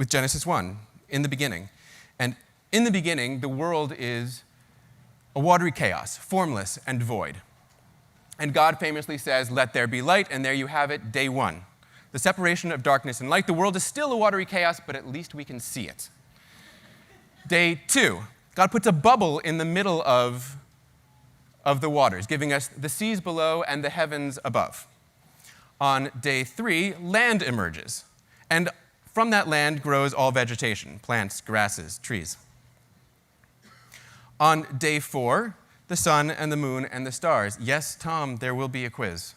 with Genesis 1, in the beginning. And in the beginning, the world is a watery chaos, formless and void. And God famously says, "Let there be light," and there you have it, day one. The separation of darkness and light. The world is still a watery chaos, but at least we can see it. Day two, God puts a bubble in the middle of the waters, giving us the seas below and the heavens above. On day three, land emerges. And from that land grows all vegetation, plants, grasses, trees. On day four, the sun and the moon and the stars. Yes, Tom, there will be a quiz.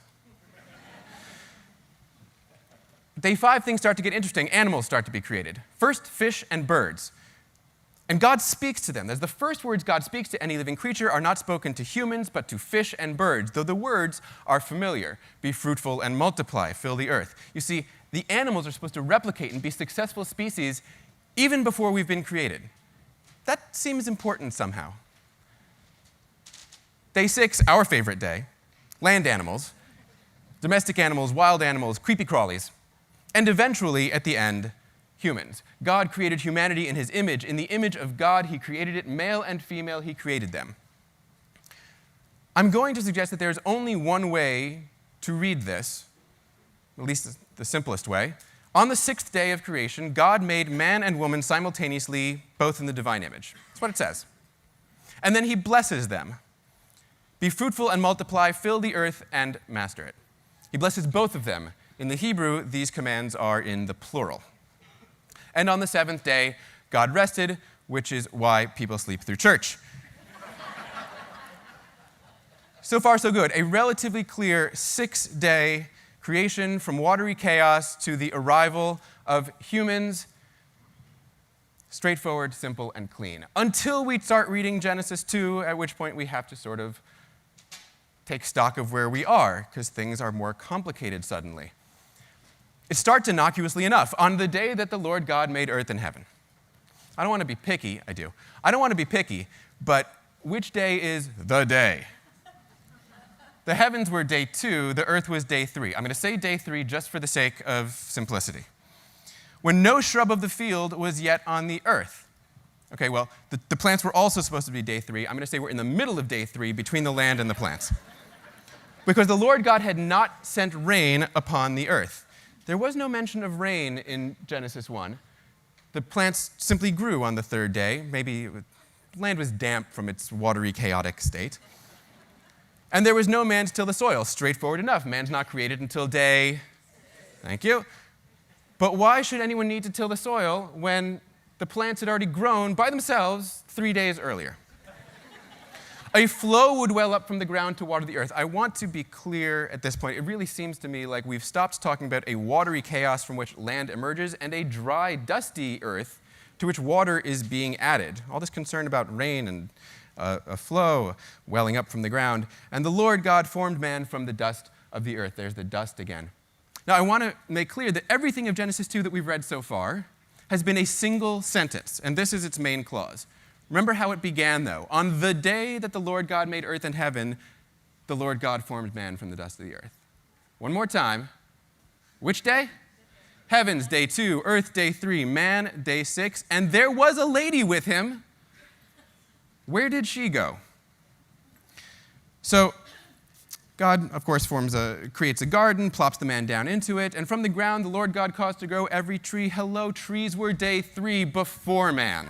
Day five, things start to get interesting. Animals start to be created. First, fish and birds. And God speaks to them. As the first words God speaks to any living creature are not spoken to humans, but to fish and birds, though the words are familiar. Be fruitful and multiply, fill the earth. You see, the animals are supposed to replicate and be successful species even before we've been created. That seems important somehow. Day six, our favorite day, land animals, domestic animals, wild animals, creepy crawlies, and eventually, at the end, humans. God created humanity in his image. In the image of God, he created it. Male and female, he created them. I'm going to suggest that there's only one way to read this, at least the simplest way. On the sixth day of creation, God made man and woman simultaneously, both in the divine image. That's what it says. And then he blesses them. Be fruitful and multiply, fill the earth and master it. He blesses both of them. In the Hebrew, these commands are in the plural. And on the seventh day, God rested, which is why people sleep through church. So far, so good. A relatively clear 6-day creation from watery chaos to the arrival of humans. Straightforward, simple, and clean. Until we start reading Genesis 2, at which point we have to sort of take stock of where we are, because things are more complicated suddenly. It starts innocuously enough. On the day that the Lord God made earth and heaven. I don't want to be picky. I do. I don't want to be picky, but which day is the day? The heavens were day 2, the earth was day 3. I'm going to say day 3 just for the sake of simplicity. When no shrub of the field was yet on the earth. Okay, well, the plants were also supposed to be day 3. I'm going to say we're in the middle of day 3 between the land and the plants. Because the Lord God had not sent rain upon the earth. There was no mention of rain in Genesis 1. The plants simply grew on the third day. Maybe the land was damp from its watery, chaotic state. And there was no man to till the soil. Straightforward enough. Man's not created until day... Thank you. But why should anyone need to till the soil when the plants had already grown by themselves 3 days earlier? A flow would well up from the ground to water the earth. I want to be clear at this point. It really seems to me like we've stopped talking about a watery chaos from which land emerges and a dry, dusty earth to which water is being added. All this concern about rain and a flow welling up from the ground. And the Lord God formed man from the dust of the earth. There's the dust again. Now, I want to make clear that everything of Genesis 2 that we've read so far has been a single sentence, and this is its main clause. Remember how it began, though. On the day that the Lord God made earth and heaven, the Lord God formed man from the dust of the earth. One more time. Which day? Heavens, day 2. Earth, day 3. Man, day 6. And there was a lady with him. Where did she go? So, God, of course, creates a garden, plops the man down into it, and from the ground the Lord God caused to grow every tree. Hello, trees were day 3 before man.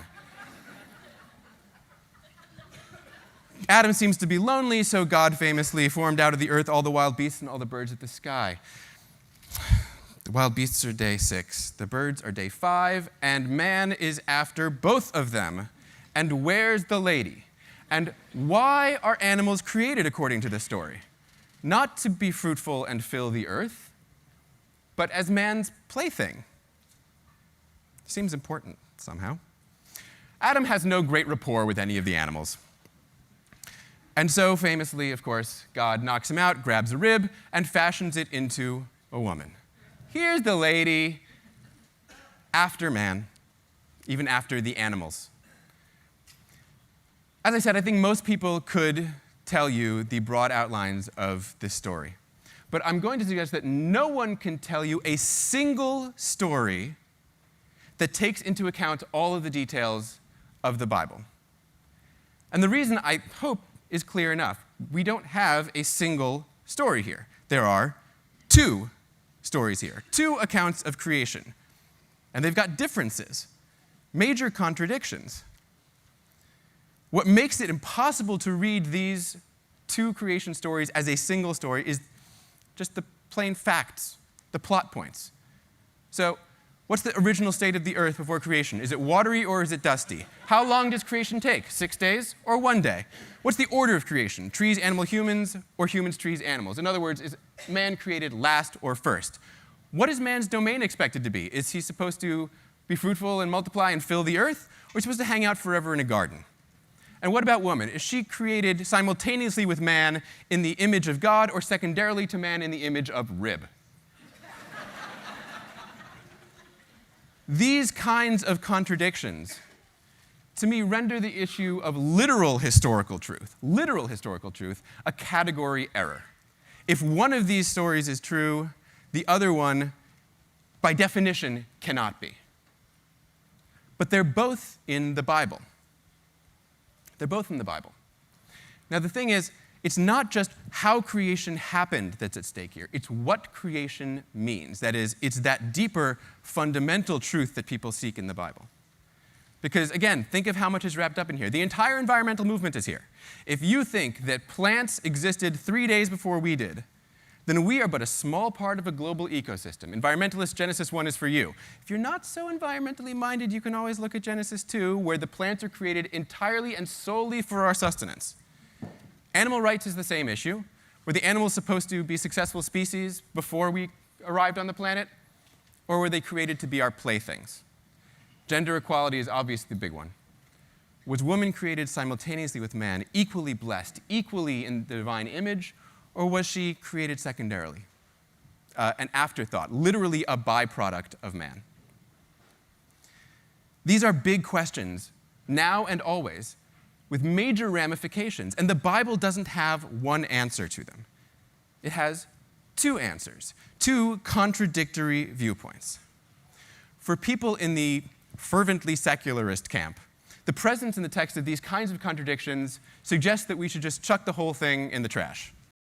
Adam seems to be lonely, so God famously formed out of the earth all the wild beasts and all the birds of the sky. The wild beasts are day 6, the birds are day 5, and man is after both of them. And where's the lady? And why are animals created according to this story? Not to be fruitful and fill the earth, but as man's plaything. Seems important somehow. Adam has no great rapport with any of the animals. And so, famously, of course, God knocks him out, grabs a rib, and fashions it into a woman. Here's the lady after man, even after the animals. As I said, I think most people could tell you the broad outlines of this story. But I'm going to suggest that no one can tell you a single story that takes into account all of the details of the Bible. And the reason, I hope, is clear enough. We don't have a single story here. There are two stories here, two accounts of creation. And they've got differences, major contradictions. What makes it impossible to read these two creation stories as a single story is just the plain facts, the plot points. So, what's the original state of the earth before creation? Is it watery or is it dusty? How long does creation take? 6 days or 1 day? What's the order of creation? Trees, animal, humans, or humans, trees, animals? In other words, is man created last or first? What is man's domain expected to be? Is he supposed to be fruitful and multiply and fill the earth? Or is he supposed to hang out forever in a garden? And what about woman? Is she created simultaneously with man in the image of God or secondarily to man in the image of rib? These kinds of contradictions, to me, render the issue of literal historical truth, a category error. If one of these stories is true, the other one, by definition, cannot be. But they're both in the Bible. They're both in the Bible. Now, the thing is, it's not just how creation happened that's at stake here. It's what creation means. That is, it's that deeper, fundamental truth that people seek in the Bible. Because, again, think of how much is wrapped up in here. The entire environmental movement is here. If you think that plants existed 3 days before we did, then we are but a small part of a global ecosystem. Environmentalist Genesis 1 is for you. If you're not so environmentally minded, you can always look at Genesis 2, where the plants are created entirely and solely for our sustenance. Animal rights is the same issue. Were the animals supposed to be successful species before we arrived on the planet? Or were they created to be our playthings? Gender equality is obviously the big one. Was woman created simultaneously with man, equally blessed, equally in the divine image, or was she created secondarily? An afterthought, literally a byproduct of man. These are big questions, now and always, with major ramifications, and the Bible doesn't have one answer to them. It has two answers, two contradictory viewpoints. For people in the fervently secularist camp, the presence in the text of these kinds of contradictions suggests that we should just chuck the whole thing in the trash.